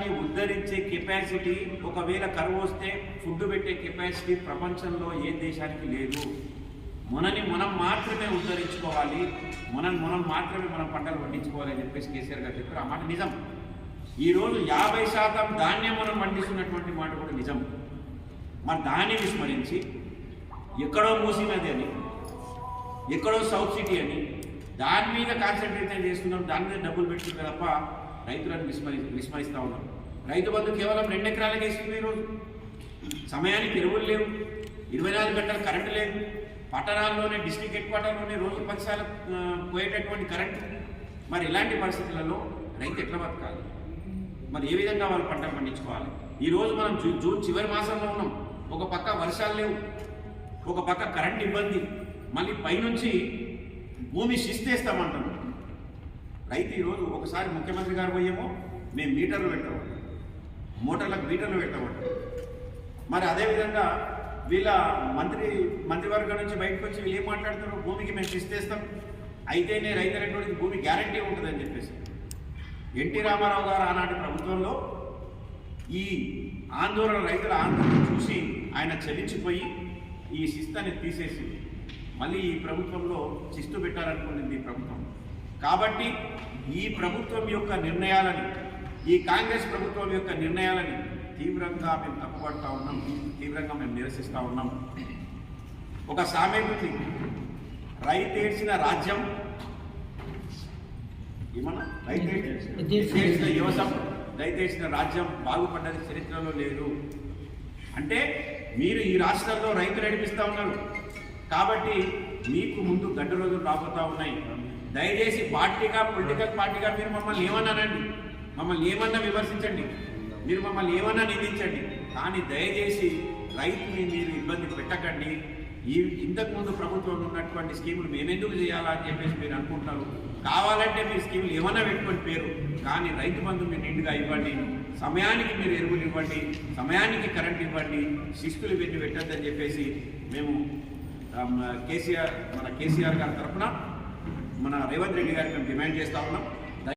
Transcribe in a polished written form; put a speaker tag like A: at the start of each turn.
A: రాష్ట్రాన్ని ఉద్ధరించే కెపాసిటీ, ఒకవేళ కరువు వస్తే ఫుడ్ పెట్టే కెపాసిటీ ప్రపంచంలో ఏ దేశానికి లేదు. మనం మాత్రమే ఉద్ధరించుకోవాలి, మనం మాత్రమే మనం పంటలు పండించుకోవాలని చెప్పేసి కేసీఆర్ గారు చెప్పారు. ఆ మాట నిజం. ఈరోజు 50% ధాన్యం మనం పండిస్తున్నటువంటి మాట కూడా నిజం. మరి దాన్ని విస్మరించి ఎక్కడో మూసినది అని, ఎక్కడో సౌత్ సిటీ అని దాని మీద కాన్సన్ట్రేషన్ చేస్తున్నాం, దాని మీద డబ్బులు పెట్టుకుంటే తప్ప రైతులను విస్మరిస్తూ ఉన్నాం. రైతు బంధు కేవలం 2 ఎకరాలకే ఇస్తుంది. ఈరోజు సమయానికి ఎరువులు లేవు, 24 గంటలు కరెంటు లేదు, పట్టణాల్లోనే డిస్ట్రిక్ట్ హెడ్ క్వార్టర్లోనే రోజు 10 సార్లు పోయేటటువంటి కరెంటు. మరి ఇలాంటి పరిస్థితులలో రైతు ఎట్లా బతకాలి? మరి ఏ విధంగా వాళ్ళు పంటలు పండించుకోవాలి? ఈరోజు మనం జూన్ చివరి మాసంలో ఉన్నాం. ఒక పక్క వర్షాలు లేవు, ఒక పక్క కరెంట్ ఇబ్బంది, మళ్ళీ పైనుంచి భూమి శిస్తేస్తామంటాం. రైతు ఈరోజు ఒకసారి ముఖ్యమంత్రి గారు పోయేమో మేము మీటర్లు పెట్టామంటాం, మోటార్లకు మీటర్లు పెట్టామంటాం. మరి అదేవిధంగా వీళ్ళ మంత్రివర్గం నుంచి బయటకు వచ్చి వీళ్ళు ఏం మాట్లాడుతున్నారు? భూమికి మేము శిస్తేస్తాం, అయితేనే రైతు అనేటువంటిది భూమి గ్యారంటీ ఉంటుందని చెప్పేసి. ఎన్టీ రామారావు గారు ఆనాటి ప్రభుత్వంలో ఈ ఆందోళన, రైతుల ఆందోళన చూసి ఆయన చలించిపోయి ఈ శిస్తాన్ని తీసేసి మళ్ళీ ఈ ప్రభుత్వంలో శిస్తు పెట్టాలనుకున్నది ఈ ప్రభుత్వం. కాబట్టి ఈ ప్రభుత్వం యొక్క నిర్ణయాలని, ఈ కాంగ్రెస్ ప్రభుత్వం యొక్క నిర్ణయాలని తీవ్రంగా మేము తప్పుపడతా ఉన్నాం, తీవ్రంగా మేము నిరసిస్తూ ఉన్నాం. ఒక సామెత ఉంది, రైతేడ్చిన రాజ్యం ఏమన్నా, రైతేడ్చిన యువసం, రైతేడ్చిన రాజ్యం బాగుపడ్డది చరిత్రలో లేదు. అంటే మీరు ఈ రాష్ట్రంలో రైతులు నడిపిస్తూ ఉన్నారు కాబట్టి మీకు ముందు గడ్డ రోజులు రాబోతూ ఉన్నాయి. దయచేసి పార్టీగా, పొలిటికల్ పార్టీగా మీరు మమ్మల్ని ఏమన్నానండి, మమ్మల్ని ఏమన్నా విమర్శించండి, మీరు మమ్మల్ని ఏమన్నా నిందించండి, కానీ దయచేసి రైతుని మీరు ఇబ్బంది పెట్టకండి. ఇంతకుముందు ప్రభుత్వంలో ఉన్నటువంటి స్కీములు మేమెందుకు చేయాలా అని చెప్పేసి మీరు అనుకుంటున్నారు. కావాలంటే మీరు స్కీములు ఏమన్నా పెట్టుకొని పేరు, కానీ రైతు బంధు మీరు నిండుగా ఇవ్వండి, సమయానికి మీరు ఎరువులు ఇవ్వండి, సమయానికి కరెంట్ ఇవ్వండి, శిస్తులు పెట్టి పెట్టద్దని చెప్పేసి మేము కేసీఆర్ గారి తరఫున మన రేవంత్ రెడ్డి గారికి మేము డిమాండ్ చేస్తూ ఉన్నాం.